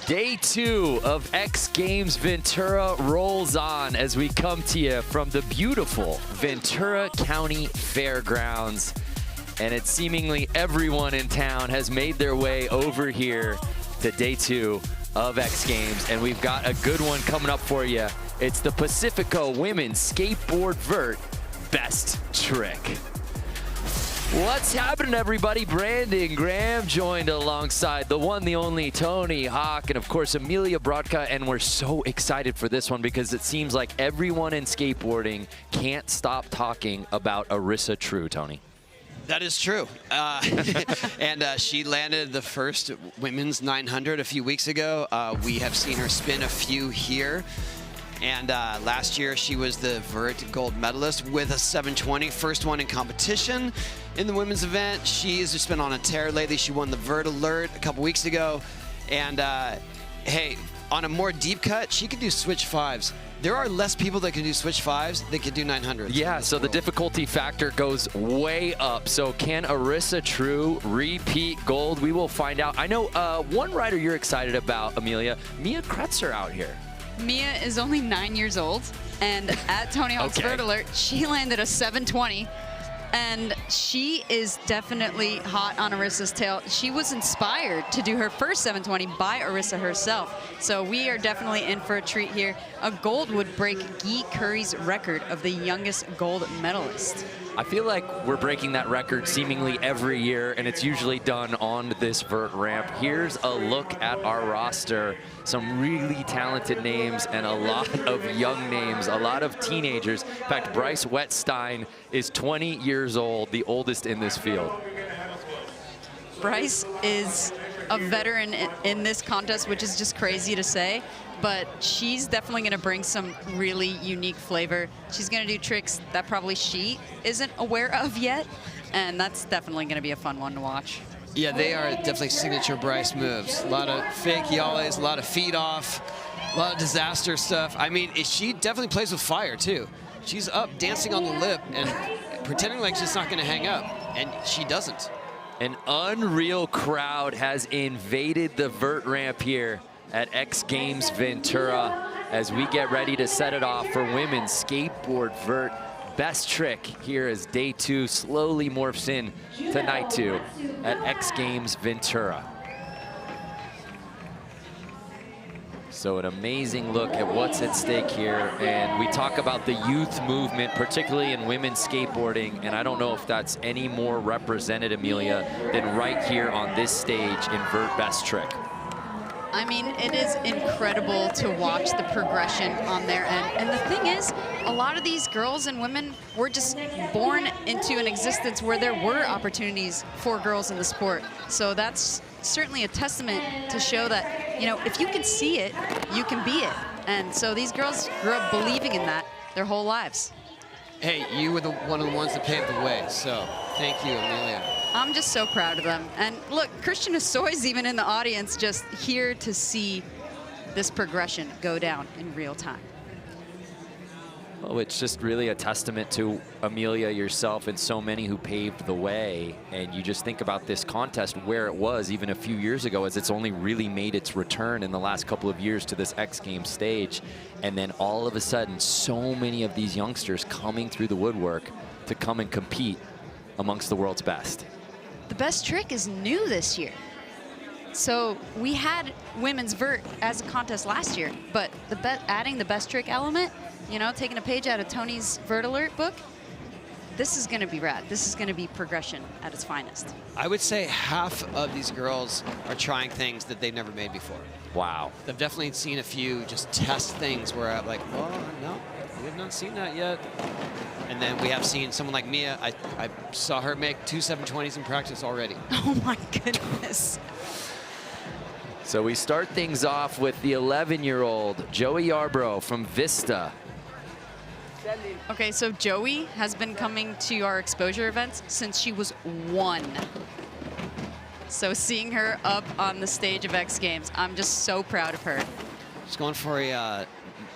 Day 2 of X Games Ventura rolls on as we come to you from the beautiful Ventura County Fairgrounds. And it's seemingly everyone in town has made their way over here to Day 2 of X Games. And we've got a good one coming up for you. It's the Pacifico Women's Skateboard Vert Best Trick. What's happening, everybody? Brandon Graham joined alongside the one, the only Tony Hawk, and of course Amelia Brodka. And we're so excited for this one because it seems like everyone in skateboarding can't stop talking about Arissa True, Tony. That is true. And she landed the first women's 900 a few weeks ago. We have seen her spin a few here. And last year, she was the Vert gold medalist with a 720, first one in competition in the women's event. She's just been on a tear lately. She won the Vert Alert a couple weeks ago. And hey, on a more deep cut, she could do switch fives. There are less people that can do switch fives that can do 900s. Yeah, so the difficulty factor goes way up. So can Arissa True repeat gold? We will find out. I know one rider you're excited about, Amelia, Mia Kretzer out here. Mia is only 9 years old, and at Tony Hawk's Vert Alert, she landed a 720, and she is definitely hot on Arissa's tail. She was inspired to do her first 720 by Arissa herself, so we are definitely in for a treat here. A gold would break Guy Curry's record of the youngest gold medalist. I feel like we're breaking that record seemingly every year, and it's usually done on this vert ramp. Here's a look at our roster. Some really talented names and a lot of young names, a lot of teenagers. In fact, Bryce Wettstein is 20 years old, the oldest in this field. Bryce is a veteran in this contest, which is just crazy to say, but she's definitely going to bring some really unique flavor. She's going to do tricks that probably she isn't aware of yet, and that's definitely going to be a fun one to watch. Yeah, they are definitely signature Bryce moves. A lot of fake yallies, a lot of feet off, a lot of disaster stuff. I mean, she definitely plays with fire, too. She's up dancing on the lip and pretending like she's not going to hang up, and she doesn't. An unreal crowd has invaded the vert ramp here at X Games Ventura as we get ready to set it off for women's skateboard vert best trick here as Day 2 slowly morphs in to Night 2 at X Games Ventura. So an amazing look at what's at stake here, and we talk about the youth movement, particularly in women's skateboarding, and I don't know if that's any more represented, Amelia, than right here on this stage in Vert Best Trick. I mean, it is incredible to watch the progression on their end. And the thing is, a lot of these girls and women were just born into an existence where there were opportunities for girls in the sport. So that's certainly a testament to show that, you know, if you can see it, you can be it. And so these girls grew up believing in that their whole lives. Hey, you were one of the ones that paved the way, so thank you, Amelia. I'm just so proud of them. And look, Christian Assoy's even in the audience, just here to see this progression go down in real time. Well, it's just really a testament to Amelia, yourself, and so many who paved the way. And you just think about this contest where it was even a few years ago, as it's only really made its return in the last couple of years to this X Games stage. And then all of a sudden, so many of these youngsters coming through the woodwork to come and compete amongst the world's best. The best trick is new this year. So we had women's vert as a contest last year, but adding the best trick element, you know, taking a page out of Tony's Vert Alert book, this is going to be rad. This is going to be progression at its finest. I would say half of these girls are trying things that they've never made before. Wow. I've definitely seen a few just test things where I'm like, oh, no, we have not seen that yet. And then we have seen someone like Mia. I saw her make 2 720s in practice already. Oh my goodness. So we start things off with the 11-year-old Joey Yarbrough from Vista. Okay, so Joey has been coming to our exposure events since she was 1. So seeing her up on the stage of X Games, I'm just so proud of her. She's going for a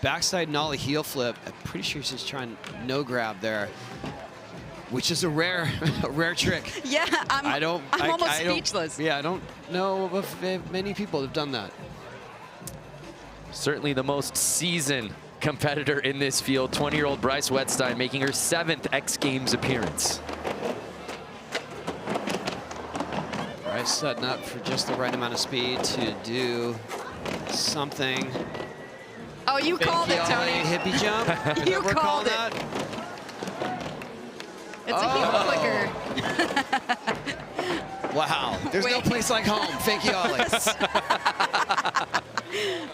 backside nollie heel flip. I'm pretty sure she's trying no grab there. which is a rare trick. Yeah, I'm almost speechless. Yeah, I don't know if many people have done that. Certainly the most seasoned competitor in this field, 20-year-old Bryce Wettstein making her 7th X Games appearance. Bryce setting up for just the right amount of speed to do something. Oh, you called it, Tony. Hippie jump. You called it. That? It's a heel flicker. Wow. There's no place like home. Fakie ollie.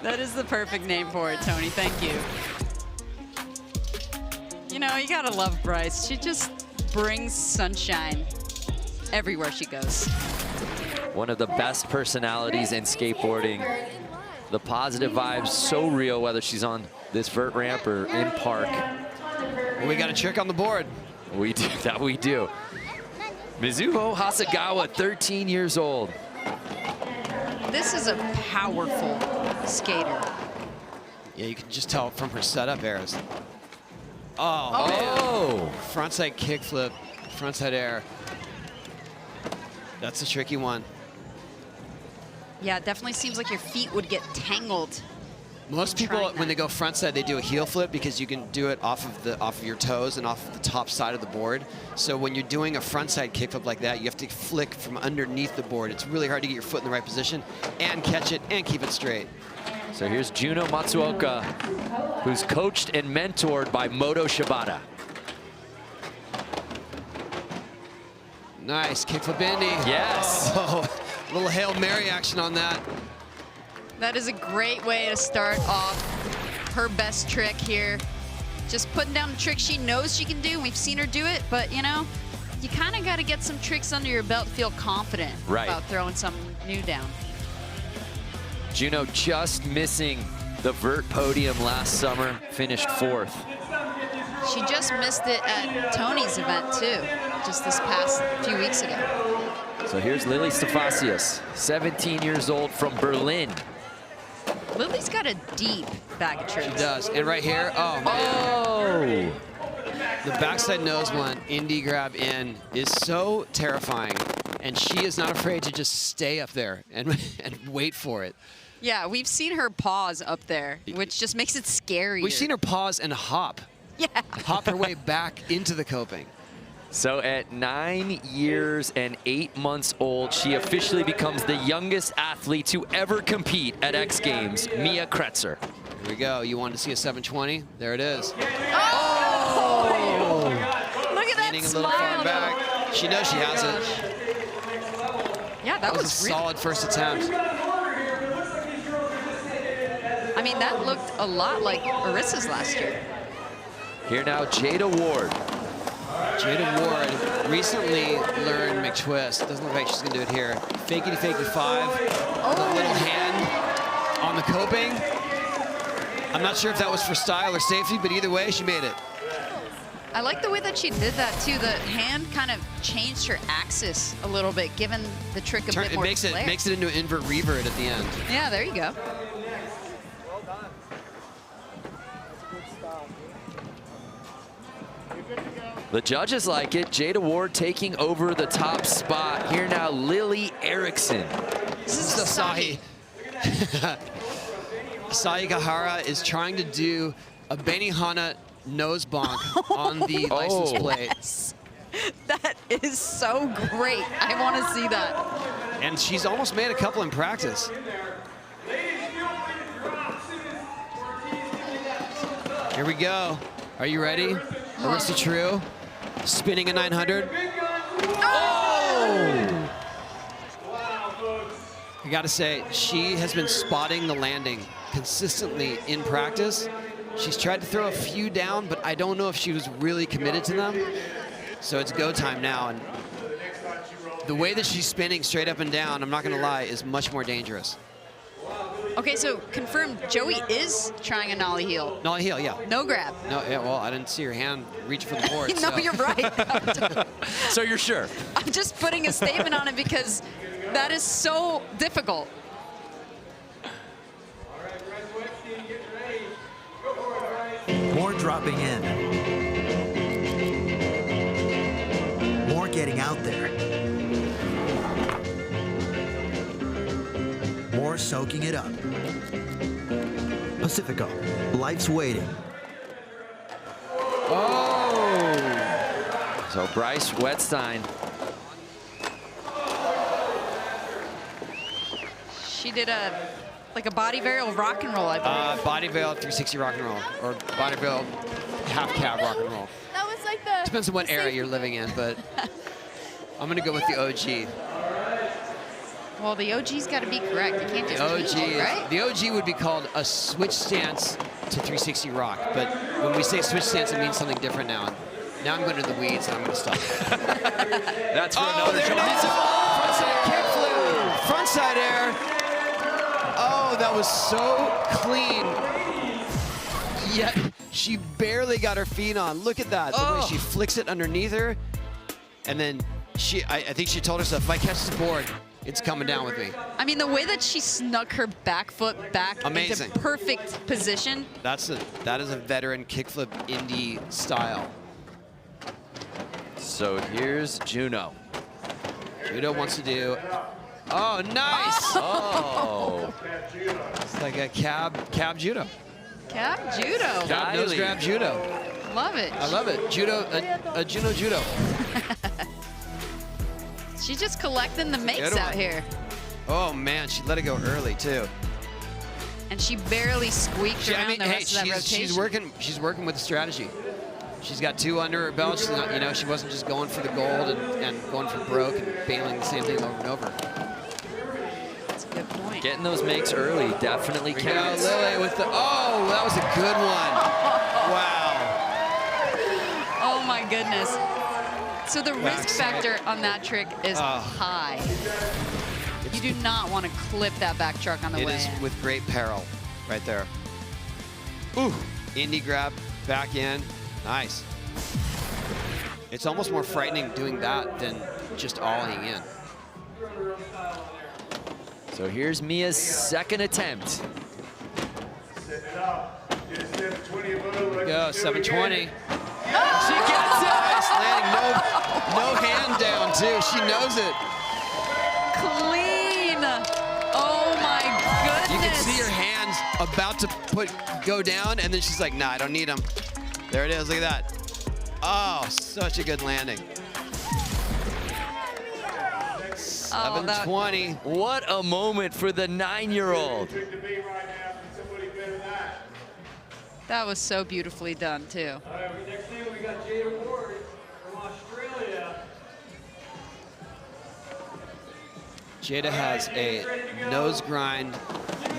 That is the perfect name for it, Tony. Thank you. You know, you gotta love Bryce. She just brings sunshine everywhere she goes. One of the best personalities in skateboarding. The positive vibes so real, whether she's on this vert ramp or in park. We got a trick on the board. We do, that we do. Mizuho Hasegawa, 13 years old. This is a powerful skater. Yeah, you can just tell from her setup errors. Oh! Frontside kickflip, frontside air. That's a tricky one. Yeah, it definitely seems like your feet would get tangled. Most people, trying when they that. go frontside, they do a heel flip because you can do it off of your toes and off the top side of the board. So when you're doing a frontside kickflip like that, you have to flick from underneath the board. It's really hard to get your foot in the right position and catch it and keep it straight. So here's Juno Matsuoka, who's coached and mentored by Moto Shibata. Nice, kickflip Indy. Yes. Oh, little Hail Mary action on that. That is a great way to start off her best trick here. Just putting down the trick she knows she can do. We've seen her do it, but you know, you kind of got to get some tricks under your belt to feel confident about throwing something new down. Juno just missing the vert podium last summer, finished 4th. She just missed it at Tony's event too, just this past few weeks ago. So here's Lily Stefasius, 17 years old from Berlin. Lily's got a deep bag of tricks. She does. And right here, oh man. The backside nose one, Indy grab in, is so terrifying. And she is not afraid to just stay up there and wait for it. Yeah, we've seen her pause up there, which just makes it scary. We've seen her pause and hop. Yeah. Hop her way back into the coping. So at 9 years and 8 months old, she officially becomes the youngest athlete to ever compete at X Games, Mia Kretzer. Here we go. You wanted to see a 720? There it is. Oh! Look at that Leaning a smile. little far back. She knows she has it. Yeah, that was a solid first attempt. I mean, that looked a lot like Arissa's last year. Here now, Jada Ward. Jada Ward recently learned McTwist. Doesn't look like she's gonna do it here. Fakey to fakey 5. With a little hand on the coping. I'm not sure if that was for style or safety, but either way, she made it. I like the way that she did that too. The hand kind of changed her axis a little bit, giving the trick a bit more flair. It makes it into an invert revert at the end. Yeah, there you go. The judges like it. Jada Ward taking over the top spot. Here now, Lily Erickson. This is Asahi. Asahi Kahara is trying to do a Benihana nose bonk on the license plate. Yes. That is so great. I want to see that. And she's almost made a couple in practice. Here we go. Are you ready? Arista True, spinning a 900. Oh! I gotta say, she has been spotting the landing consistently in practice. She's tried to throw a few down, but I don't know if she was really committed to them. So it's go time now. And the way that she's spinning straight up and down, I'm not gonna lie, is much more dangerous. Okay, so confirmed, Joey is trying a nollie heel. Nollie heel, yeah. No grab. No, yeah, well, I didn't see her hand reach for the board. No, so. you're right. So you're sure? I'm just putting a statement on it because that is so difficult. More dropping in. More getting out there. More soaking it up. Pacifico, life's waiting. Oh! So Bryce Wettstein. She did like a body varial rock and roll, I believe. Body varial 360 rock and roll, or body varial half cab rock and roll. That was like the... Depends on what era you're living in, but I'm gonna go with the OG. Well, the OG's got to be correct. You can't just OG, cheat, right? the OG would be called a switch stance to 360 rock, but when we say switch stance, it means something different now. And now I'm going to the weeds, and I'm going to stop. That's for another there show. it is. Frontside kickflip, frontside air. Oh, that was so clean. Yet she barely got her feet on. Look at that. The way she flicks it underneath her, and then I think she told herself, if I catch the board, it's coming down with me. I mean, the way that she snuck her back foot back Amazing. into perfect position. That is a veteran kickflip indie style. So here's Juno. Judo wants to do. Oh, nice! Oh. It's like a cab judo. Cab judo. Cab nose Kylie. grab judo. Love it. I love it. Judo, a Juno judo. She's just collecting the makes Good out one. here. Oh man, she let it go early too. And she barely squeaked around the rest of that rotation. she's working with the strategy. She's got 2 under her belt. She's not, she wasn't just going for the gold and going for broke and bailing the same thing over and over. That's a good point. Getting those makes early definitely We got counts. Lily with the, oh, that was a good one. Wow. Oh my goodness. So the risk Backside. factor on that trick is high. You do not want to clip that back truck on the It way is in. with great peril right there. Ooh, indie grab, back in, nice. It's almost more frightening doing that than just olling in. So here's Mia's second attempt. Go, 720. She gets it! Nice landing, no hand down too, she knows it. Clean. Oh my goodness. You can see her hands about to go down, and then she's like, nah, I don't need them. There it is, look at that. Oh, such a good landing. 720. What a moment for the 9-year-old. That was so beautifully done too. Next thing we got Jada Ward from Australia. Jada has a nose grind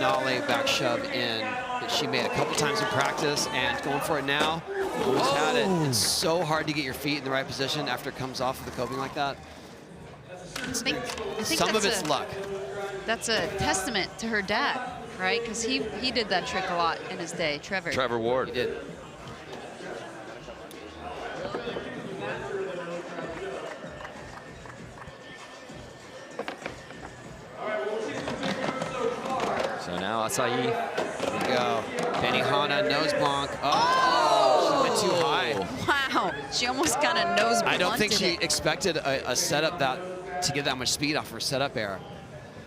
nollie back shove in that she made a couple times in practice, and going for it now. Who's had it? It's so hard to get your feet in the right position after it comes off of the coping like that. I think Some of it's luck. That's a testament to her dad, right? Because he did that trick a lot in his day, Trevor. Trevor Ward. He did. So now Asahi. Here we go. Benihana, nose bonk. Oh, she went too high. Wow, she almost got a nose I don't think she blunted it. expected a setup to get that much speed off her setup air.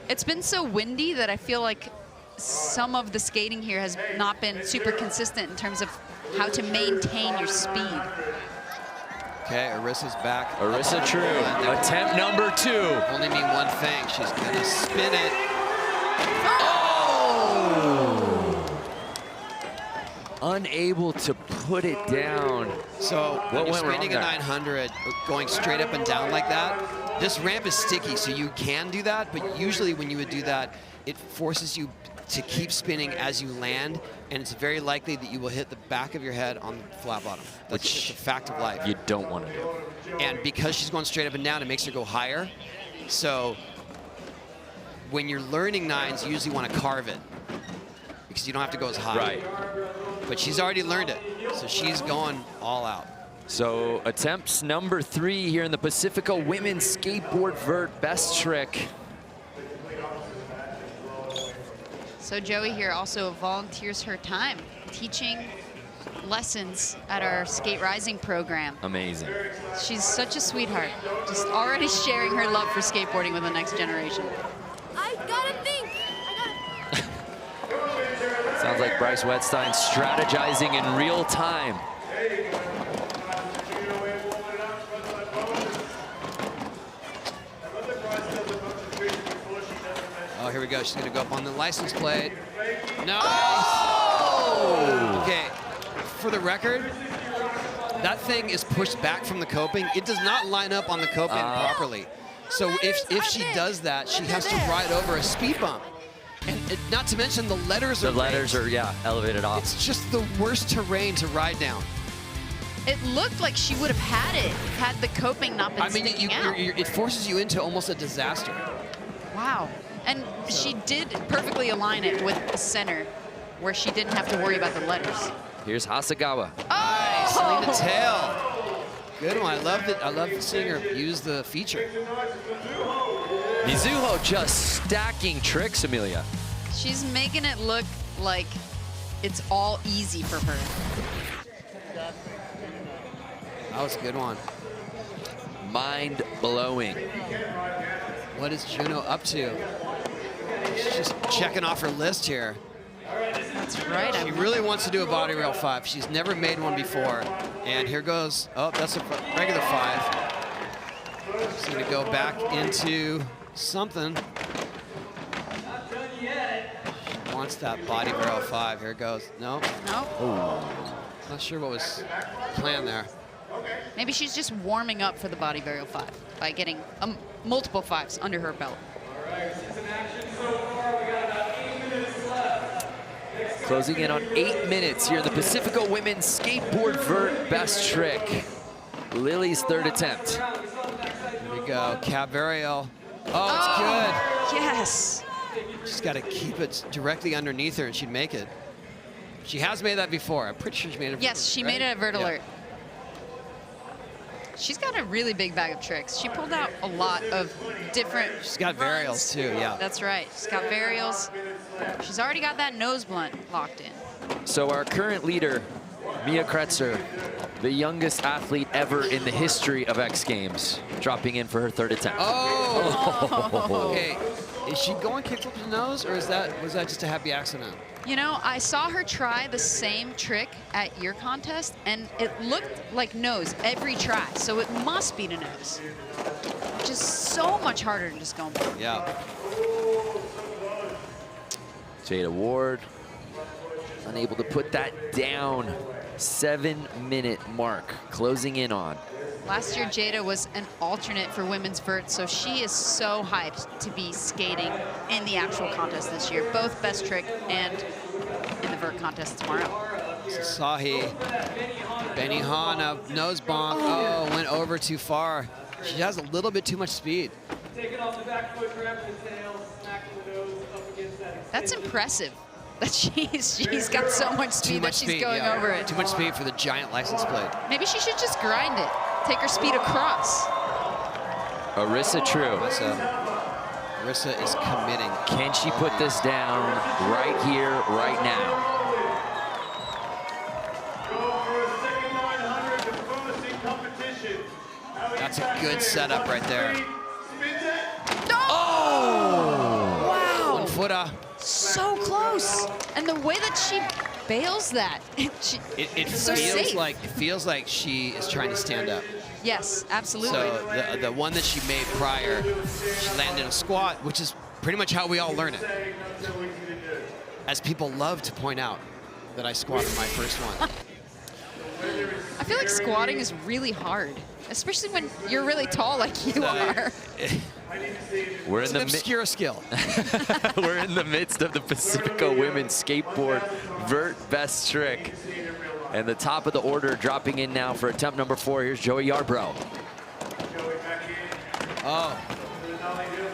It's been so windy that I feel like some of the skating here has not been super consistent in terms of how to maintain your speed. Okay, Arissa's back. Arissa True. Attempt number 2. Only mean one thing. She's gonna spin it. Unable to put it down. So What when you're went wrong spinning a there? 900, going straight up and down like that, this ramp is sticky, so you can do that, but usually when you would do that, it forces you to keep spinning as you land, and it's very likely that you will hit the back of your head on the flat bottom. That's just a fact of life. You don't want to do. And because she's going straight up and down, it makes her go higher. So when you're learning nines, you usually want to carve it because you don't have to go as high. Right. But she's already learned it, so she's going all out. So attempts number 3 here in the Pacifico Women's Skateboard Vert best trick. So Joey here also volunteers her time teaching lessons at our skate rising program. Amazing. She's such a sweetheart, just already sharing her love for skateboarding with the next generation. I gotta think. Sounds like Bryce Wetstein strategizing in real time. Oh, here we go. She's going to go up on the license plate. No. Oh! Okay, for the record, that thing is pushed back from the coping. It does not line up on the coping properly. So if she does that, she has to ride over a speed bump. And not to mention the letters are yeah, elevated off. It's just the worst terrain to ride down. It looked like she would have had it had the coping not been sticking out. It forces you into almost a disaster. Wow. And she did perfectly align it with the center where she didn't have to worry about the letters. Here's Hasegawa. Nice, lean the tail. Good one. I love seeing her use the feature. Mizuho just stacking tricks, Amelia. She's making it look like it's all easy for her. That was a good one. Mind-blowing. What is Juno up to? She's just checking off her list here. That's right. She really wants to do a body rail 5. She's never made one before. And here goes, oh, that's a regular 5. She's gonna go back into something. She wants that body barrel 5. Here it goes. No. No. Not sure what was planned there. Maybe she's just warming up for the body burial 5 by getting multiple 5s under her belt. Closing in on 8 minutes here in the Pacifico Women's Skateboard Vert best trick. Lily's third attempt. Here we go, cab varial. Oh, it's good. Yes. She's got to keep it directly underneath her and she'd make it. She has made that before. I'm pretty sure she made it. Yes, she made it at Vert Alert. She's got a really big bag of tricks. She pulled out a lot of different She's got varials too, yeah. That's right. She's got varials. She's already got that nose blunt locked in. So our current leader, Mia Kretzer, the youngest athlete ever in the history of X Games, dropping in for her third attempt. Oh! Okay, is she going kickflip to the nose, or was that just a happy accident? You know, I saw her try the same trick at your contest, and it looked like nose every try, so it must be to nose. Just so much harder than just going back. Yeah. Jada Ward, unable to put that down. 7-minute mark, closing in on. Last year, Jada was an alternate for women's vert, so she is so hyped to be skating in the actual contest this year, both best trick and in the vert contest tomorrow. Sasahi, Benihana, nose bonk. Oh, went over too far. She has a little bit too much speed. Take it off the back foot, grab the tail, smack the nose up against that. That's impressive. That she's got so much speed that she's going over it. Too much speed for the giant license plate. Maybe she should just grind it. Take her speed across. Arissa True. Arissa is committing. Can she put this down right here, right now? That's a good setup right there. Oh! Wow! 1 footer. So close. And the way that she bails that, It so safe. feels like she is trying to stand up. Yes, absolutely. So the one that she made prior, she landed a squat, which is pretty much how we all learn it. As people love to point out that I squatted my first one. I feel like squatting is really hard, especially when you're really tall like you are. We're It's an obscure skill. We're in the midst of the Pacifico Women's Skateboard Vert best trick. And the top of the order dropping in now for attempt number 4. Here's Joey Yarbrough. Oh.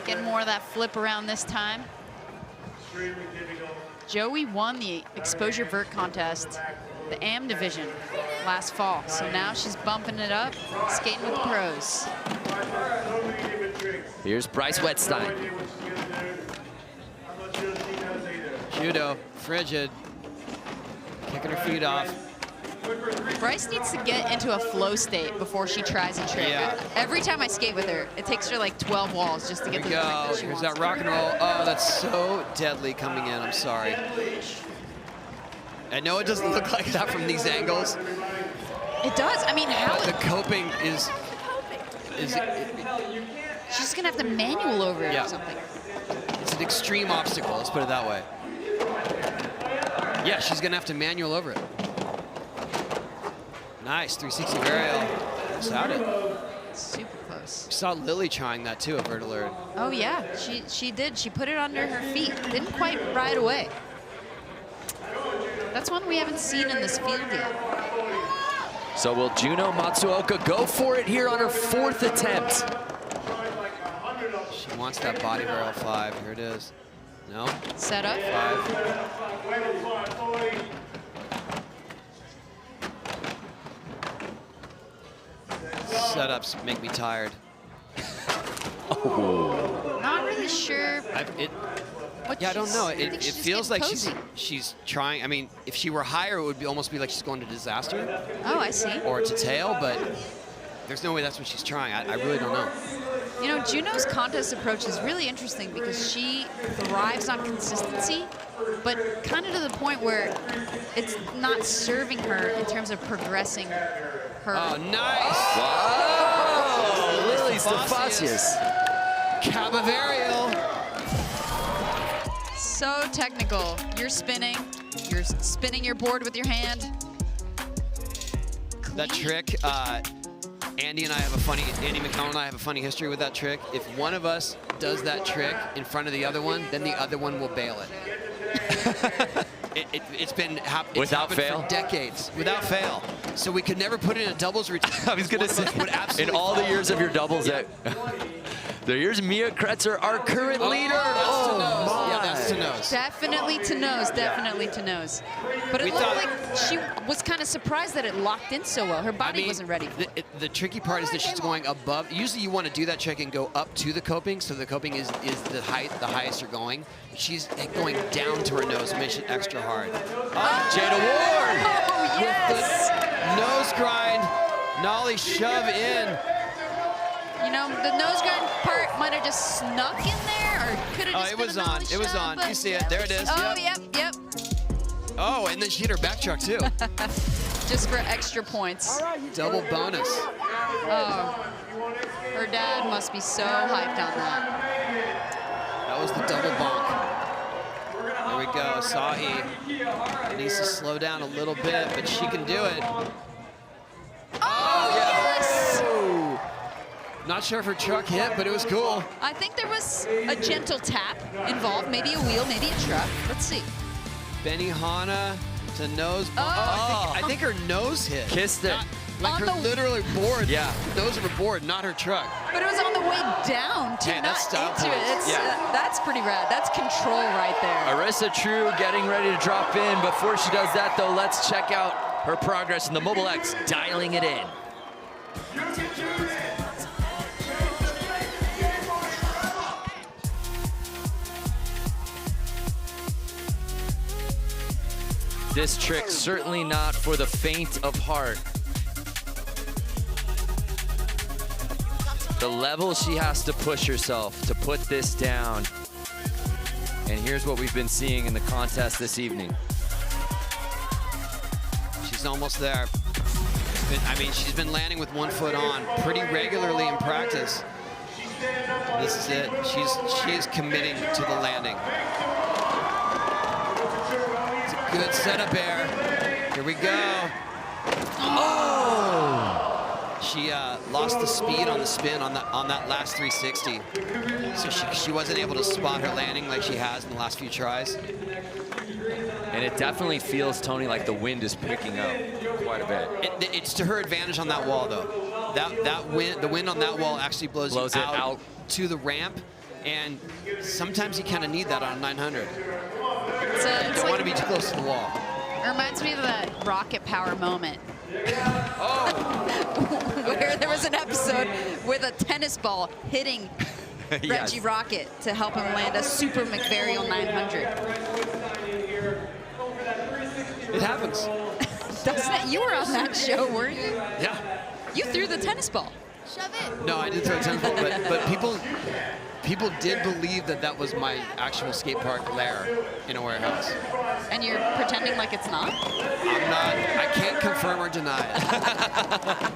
Get more of that flip around this time. Joey won the Exposure Vert contest, the AM division, last fall. So now she's bumping it up, skating with the pros. Here's Bryce Wetstein. Judo, frigid, kicking her feet off. Bryce needs to get into a flow state before she tries a trick. Yeah. Every time I skate with her, it takes her like 12 walls just to get to the trick that she Here's wants. that rock and roll. Oh, that's so deadly coming in. I'm sorry. I know it doesn't look like that from these angles. It does. I mean, how? The coping is She's gonna have to manual over it Yeah. or something. it's an extreme obstacle. Let's put it that way. Yeah, she's gonna have to manual over it. Nice 360 varial. Got it. Super close. We saw Lily trying that too, a Vert alert. Oh yeah, she did. She put it under her feet. Didn't quite ride away. That's one we haven't seen in this field yet. So will Juno Matsuoka go for it here on her 4th attempt? She wants that body varial 5. Here it is. No. Set up. 5. Setups make me tired. Not really sure. What Yeah, I don't know. think It she's feels getting like cozy. she's trying. I mean, if she were higher, it would almost be like she's going to disaster Oh, I see. or to tail, but there's no way that's what she's trying. I really don't know. You know, Juno's contest approach is really interesting because she thrives on consistency, but kind of to the point where it's not serving her in terms of progressing her. Oh, nice. Wow! Lily Stefasius. Cabavarial. So technical. You're spinning your board with your hand. That Clean. trick, Andy McConnell and I have a funny history with that trick. If one of us does that trick in front of the other one, then the other one will bail it. It's been happening Without fail? for decades, without fail. So we could never put it in a doubles routine. I was going to say, in all the years of your doubles, here's Mia Kretzer, our current leader. That's to nose. my. Yeah, that's to nose. Definitely to nose, definitely to nose. But it We looked thought- like she was kind of surprised that it locked in so well. Her body wasn't ready for it. The tricky part is that she's going above. Usually you want to do that trick and go up to the coping, so the coping is the highest you're going. She's going down to her nose, makes it extra hard. Jada Ward. Oh, yes! Nose grind, nollie shove in. You know, the nose grind part might have just snuck in there, or could have Oh, just it been was a on. nollie It was shove, on. but- You see it. There it is. Oh, Yep. yep. Oh, and then she hit her back truck too. Just for extra points. Double bonus. Oh, her dad must be so hyped on that. That was the double bonk. There we go. Sahi needs to slow down a little bit, but she can do it. Oh, yes! Not sure if her truck hit, but it was cool. I think there was a gentle tap involved, maybe a wheel, maybe a truck. Let's see. Benihana to nose. Oh. I think her nose hit. Kissed it. Like On her the- literally board. Yeah. Nose of her board, not her truck. But it was on the way down, too, Hey, not that's style into it. points. It's, Yeah. that's pretty rad. That's control right there. Arissa True getting ready to drop in. Before she does that, though, let's check out her progress in the Mobile X, dialing it in. This trick certainly not for the faint of heart. The level she has to push herself to put this down. And here's what we've been seeing in the contest this evening. She's almost there. She's been landing with one foot on pretty regularly in practice. This is it. She is committing to the landing. It's a good setup air. Here we go. Oh! She lost the speed on the spin on that last 360. So she wasn't able to spot her landing like she has in the last few tries. And it definitely feels, Tony, like the wind is picking up quite a bit. It's to her advantage on that wall, though. The wind on that wall actually blows it out to the ramp, and sometimes you kind of need that on a 900. It's You don't like, want to be too close to the wall. it reminds me of that rocket power moment. Where there was an episode with a tennis ball hitting Yes. Reggie Rocket to help him land a Super McVarial 900. It happens. Doesn't it? You were on that show, weren't you? Yeah. You threw the tennis ball. Shove it. No, I didn't throw a tennis ball, but people did believe that that was my actual skate park lair in a warehouse. And you're pretending like it's not? I'm not. I can't confirm or deny it.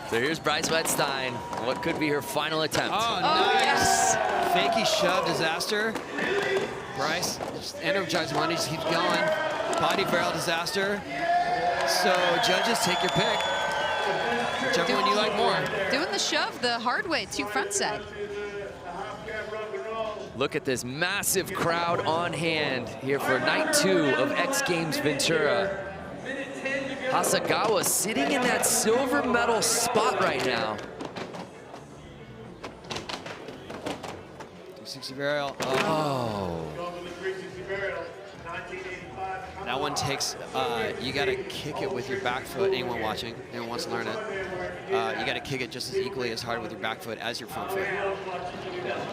So here's Bryce Wettstein. What could be her final attempt? Oh, Oh, nice. yes. Fakey shove disaster. Bryce, just energize money, just keep going. Body barrel disaster. So judges, take your pick. Whichever one you like more. Doing the shove the hard way to front side. Look at this massive crowd on hand here for night 2 of X Games Ventura. Hasagawa sitting in that silver medal spot right now. 360 varial. That one takes, you gotta kick it with your back foot. Anyone watching, anyone wants to learn it, you gotta kick it just as equally as hard with your back foot as your front foot.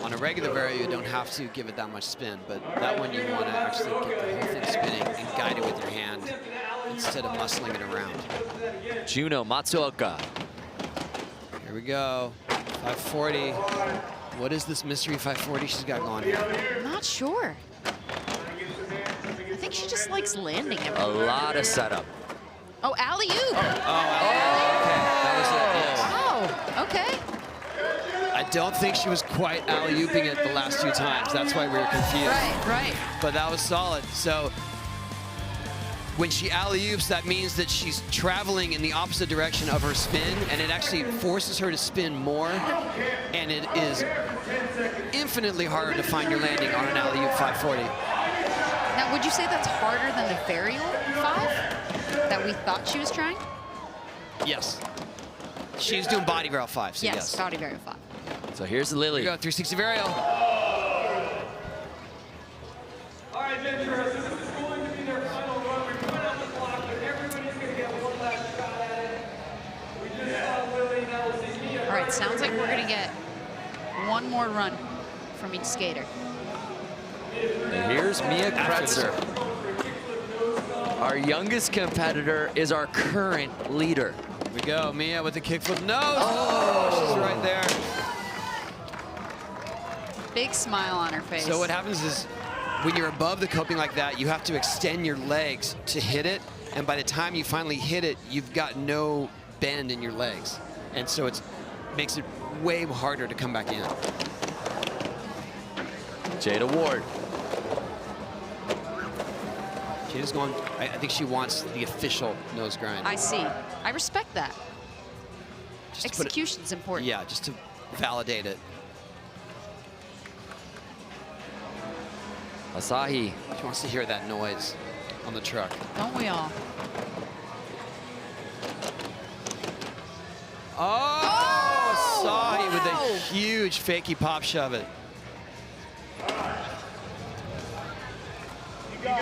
On a regular varial, you don't have to give it that much spin, but that one you wanna actually get the whole thing spinning and guide it with your hand instead of muscling it around. Juno Matsuoka. Here we go, 540. What is this mystery 540 she's got going here? I'm not sure. I think she just likes landing A everywhere. lot of setup. Oh, alley-oop. That was it, yes. Oh, okay. I don't think she was quite alley-ooping it the last 2 times. That's why we were confused. Right. But that was solid. So when she alley-oops, that means that she's traveling in the opposite direction of her spin, and it actually forces her to spin more, and it is infinitely harder to find your landing on an alley-oop 540. Now, would you say that's harder than the varial 5 that we thought she was trying? Yes. She's doing body varial 5, so yes. body varial 5. So here's Here Lily. we go, 360 varial. All right, Ventura, so this is going to be their final run. We put out the clock, but everybody's going to get one last shot at it. We just saw Lily, now we'll see Mia. All right, sounds like we're going to get one more run from each skater. And here's Mia Kretzer. Our youngest competitor is our current leader. Here we go, Mia with the kickflip nose. Oh, she's right there. Big smile on her face. So what happens is when you're above the coping like that, you have to extend your legs to hit it. And by the time you finally hit it, you've got no bend in your legs. And so it makes it way harder to come back in. Jada Ward. Jada's going, I think she wants the official nose grind. I see. I respect that. Just to put it- Execution's important. Yeah, just to validate it. Asahi. She wants to hear that noise on the truck. Don't we all? Oh, Asahi with a huge fakey pop shove it.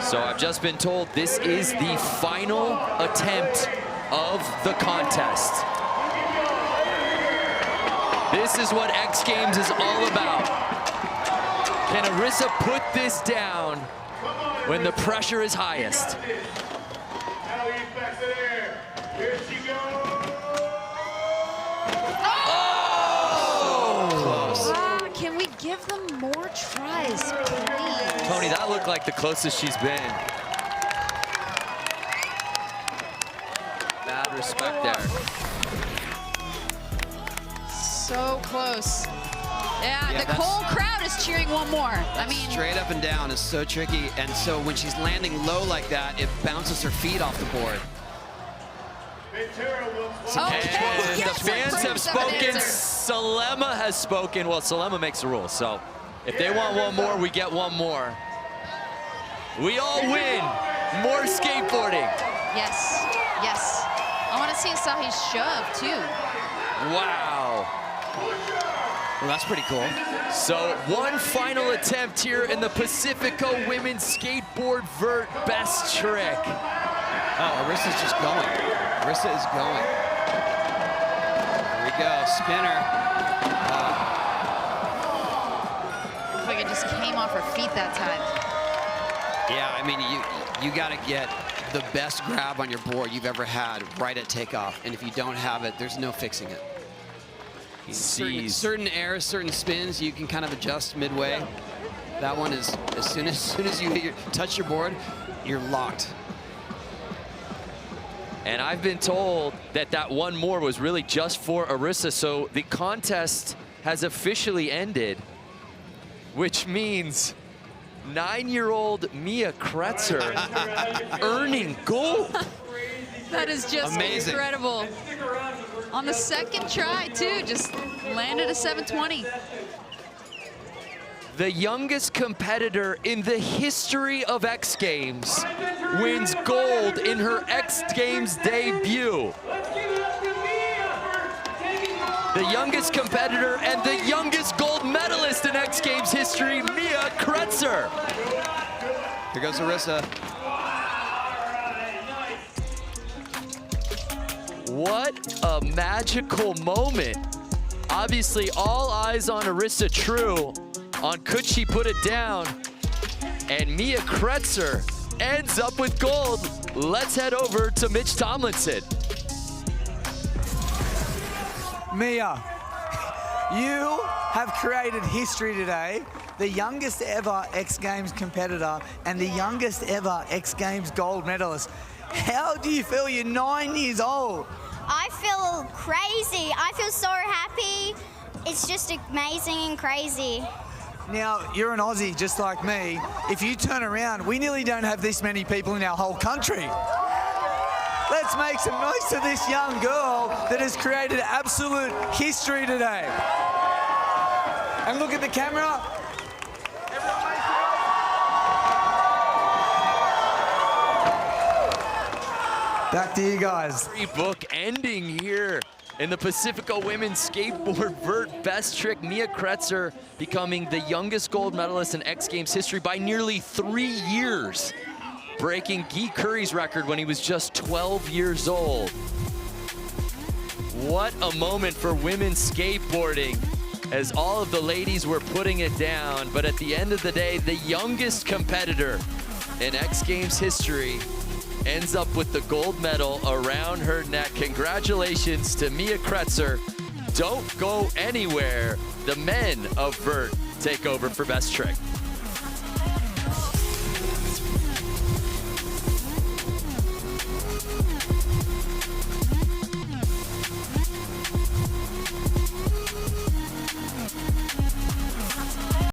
So I've just been told this is the final attempt of the contest. This is what X Games is all about. Can Arissa put this down when the pressure is highest? Alley-oop back to there. Here she goes. Can we give them more tries, please? Tony, that looked like the closest she's been. Mad respect there. So close. Yeah, the that's- whole crowd is cheering one more. I mean, Straight up and down is so tricky, and so when she's landing low like that, it bounces her feet off the board. Ventura will okay. And Yes, the fans like have spoken. answer. Salema has spoken. Well, Salema makes the rules, so if they want one more, we get one more. We all win. More skateboarding. Yes, yes. I want to see Asahi's shove, too. Wow. Well, that's pretty cool. So one final attempt here in the Pacifico Women's Skateboard Vert Best Trick. Oh, Arissa's just going. Arissa is going. Here we go, spinner. Looks like it just came off her feet that time. Yeah, I mean, you got to get the best grab on your board you've ever had right at takeoff, and if you don't have it, there's no fixing it. certain airs, certain spins, you can kind of adjust midway. That one is, as soon as you touch your board, you're locked. And I've been told that that one more was really just for Arissa, so the contest has officially ended, which means 9-year-old Mia Kretzer earning gold. That is just amazing. Incredible. On the second try, too, just landed a 720. The youngest competitor in the history of X Games wins gold in her X Games debut. The youngest competitor and the youngest gold medalist in X Games history, Mia Kretzer. Here goes Arissa. What a magical moment. Obviously, all eyes on Arissa True on could she put it down, and Mia Kretzer ends up with gold. Let's head over to Mitch Tomlinson. Mia, you have created history today. The youngest ever X Games competitor and the youngest ever X Games gold medalist. How do you feel? You're 9 years old. I feel crazy. I feel so happy. It's just amazing and crazy. Now, you're an Aussie just like me. If you turn around, we nearly don't have this many people in our whole country. Let's make some noise to this young girl that has created absolute history today. And look at the camera. Back to you guys. Book ending here in the Pacifico Women's Skateboard Vert Best Trick. Mia Kretzer becoming the youngest gold medalist in X Games history by nearly 3 years, breaking Guy Curry's record when he was just 12 years old. What a moment for women's skateboarding as all of the ladies were putting it down, but at the end of the day, the youngest competitor in X Games history ends up with the gold medal around her neck. Congratulations to Mia Kretzer. Don't go anywhere. The men of Vert take over for Best Trick.